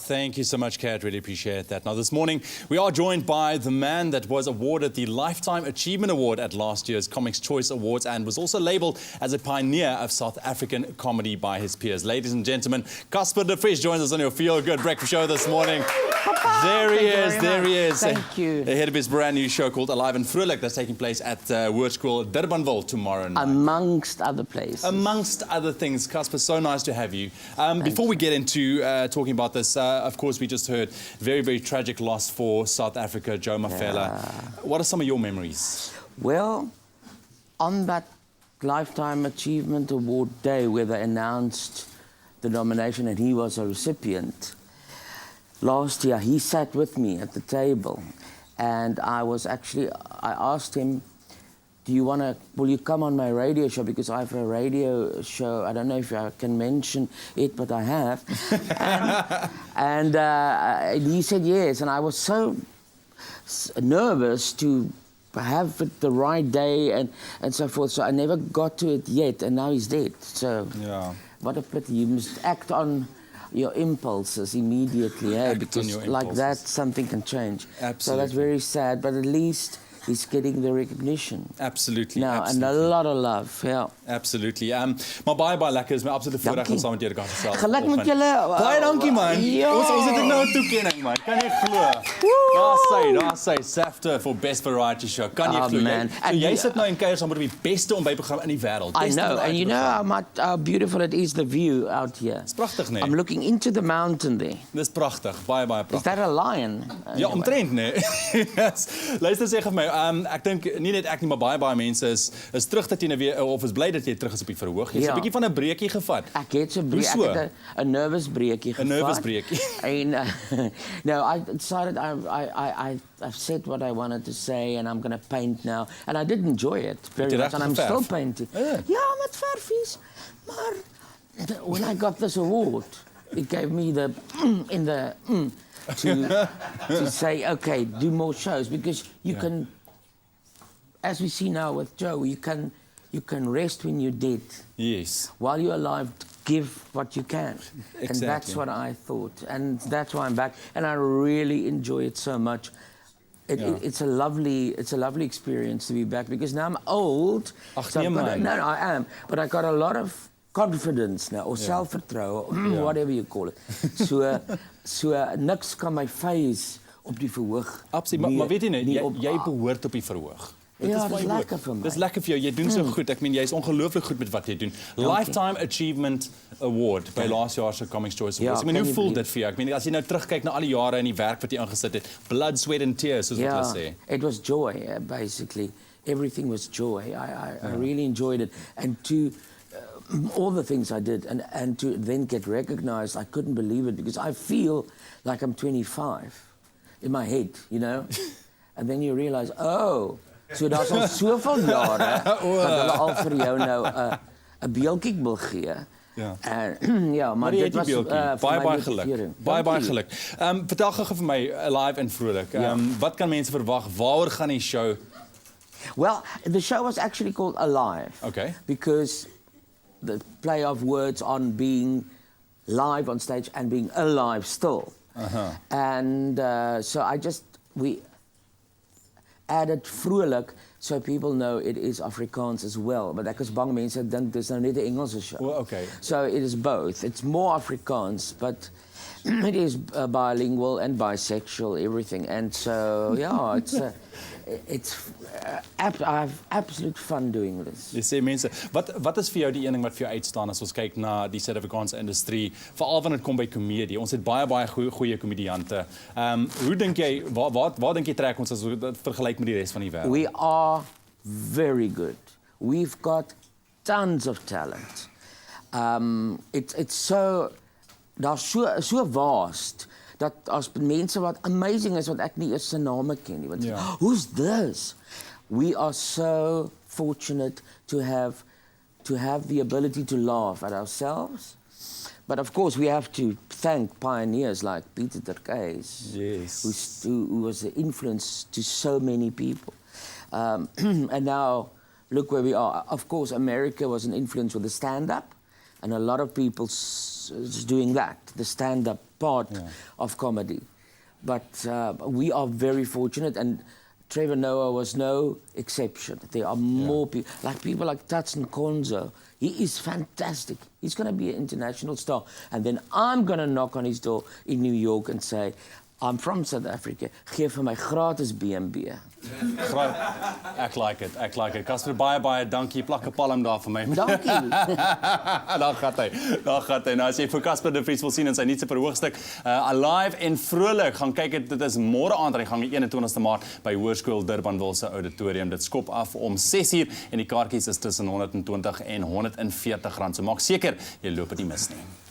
Thank you so much, Kat. Really appreciate that. Now, this morning, we are joined by the man that was awarded the Lifetime Achievement Award at last year's Comics Choice Awards and was also labelled as a pioneer of South African comedy by his peers. Ladies and gentlemen, Casper de Vries joins us on your Feel Good Breakfast Show this morning. There he is. Thank you. Ahead of his brand new show called Alive and Vrolijk that's taking place at Woordschool Durbanville tomorrow night. Amongst other places. Amongst other things. Casper, so nice to have you. Before we get into talking about this, of course, we just heard very, very tragic loss for South Africa, Joe Mafia. Yeah. What are some of your memories? Well, on that Lifetime Achievement Award day where they announced the nomination and he was a recipient, last year he sat with me at the table and I asked him, will you come on my radio show? Because I have a radio show. I don't know if I can mention it, but I have. and he said yes. And I was so nervous to have it the right day and so forth. So I never got to it yet. And now he's dead. So yeah. What a pity. You must act on your impulses immediately. Because like that, something can change. Absolutely. So that's very sad. But at least he's getting the recognition. Absolutely. Now, absolutely. And a lot of love, yeah. Absolutely. Maar baie lekker is my absolute voorreg om saam met julle te gesels. Geluk met julle. Baie dankie man. Ja. Ons het nou 'n toekenning man. Kan jy glo? Daar sê SAFTA for Best Variety Show. Kan jy glo? Man. So jy sit nou en kuier saam met die beste ontbytprogram in die wêreld. I know, and you know how beautiful it is, the view out here. Dis pragtig, nee. I'm looking into the mountain there. Dis pragtig, baie pragtig. Is that a lion? Ja, omtrent, nee. Yes. Luister sê vir my, ek dink nie net ek nie, maar baie mense is terug dat jy nou weer of is bly dat jy terug is op die verhoog. Jy het 'n bietjie van 'n breekie gevat. Ek het 'n nervous breekie gevat. 'n nervous breekie. And no, I decided I've said what I wanted to say and I'm going to paint now. And I did enjoy it very much and I'm still painting. Ja, met verfies. Maar when I got this award, it gave me to say, okay, do more shows because you can, as we see now with Joe, you can rest when you're dead. Yes. While you're alive, give what you can. Exactly. And that's what I thought. And that's why I'm back. And I really enjoy it so much. It's a lovely experience to be back because now I'm old. Ach, nee, no, I am. But I got a lot of confidence now, or selfvertroue, whatever you call it. So niks kan my face op die verhoog. Absoluut, maar weet jy nie, jy behoort op die verhoog. Ja, dat is lekker vir my. Dis lekker vir jou. Jy doen so goed. Ek meen jy is ongelooflik goed met wat jy doen. Lifetime Achievement Award by laas jaar se Comics Choice Awards. Ek meen hoe voel dit vir jou? Ek meen as jy nou terugkyk na al die jare in die werk wat jy ingesit het, blood, sweat and tears soos wat hulle sê. It was joy basically. Everything was joy. I really enjoyed it and to all the things I did and to then get recognized, I couldn't believe it because I feel like I'm 25 in my head, you know? And then you realize, oh, so daar's al soveel jare dat hulle al vir jou nou 'n beeldjie wil gee. Ja. Ja, maar dit was baie geluk. Baie geluk. Vertel gou vir my Alive en Vrolijk. Wat kan mense verwag? Waaroor gaan die show? Well, the show was actually called Alive. Okay. Because the play of words on being live on stage and being alive still. And so we added vrolijk so people know it is Afrikaans as well. But ek is bang mense dink dis nou net 'n Engelse show. Well, okay. So it is both. It's more Afrikaans, but it is bilingual and bisexual, everything. And so, yeah, I have absolute fun doing this. Jy sê mense, wat is vir jou die een ding wat vir jou uitstaan as ons kyk na die Suid-Afrikaanse industrie, veral wanneer dit kom by komedie. Ons het baie goeie komediante. Hoe dink jy waar dink jy trek ons as dit vergelyk met die res van die wêreld? We are very good. We've got tons of talent. It's so so vast dat as mense wat amazing is wat ek nie eens se name ken nie. Want who's this? We are so fortunate to have the ability to laugh at ourselves. But of course we have to thank pioneers like Peter Turkijs, yes, who was an influence to so many people. And now look where we are. Of course America was an influence with the stand-up. And a lot of people is doing that, the stand-up part of comedy. But we are very fortunate, and Trevor Noah was no exception. There are more people like Tatson Konzo. He is fantastic. He's going to be an international star. And then I'm going to knock on his door in New York and say, I'm from South Africa. Geef vir my gratis B&B. Ek like it. Casper, baie dankie. Plak 'n palm daar vir my. Dankie. Daar gaan hy. Nou as jy vir Casper de Vries wil sien in sy nuutste verhoogstuk, Alive en Vrolik, gaan kyk, dit is môre aand aan die gang, die 21ste Maart by Hoërskool Durbanville se auditorium. Dit skop af om 6:00 en die kaartjies is tussen R120 en R140. So maak seker jy loop dit nie mis nie.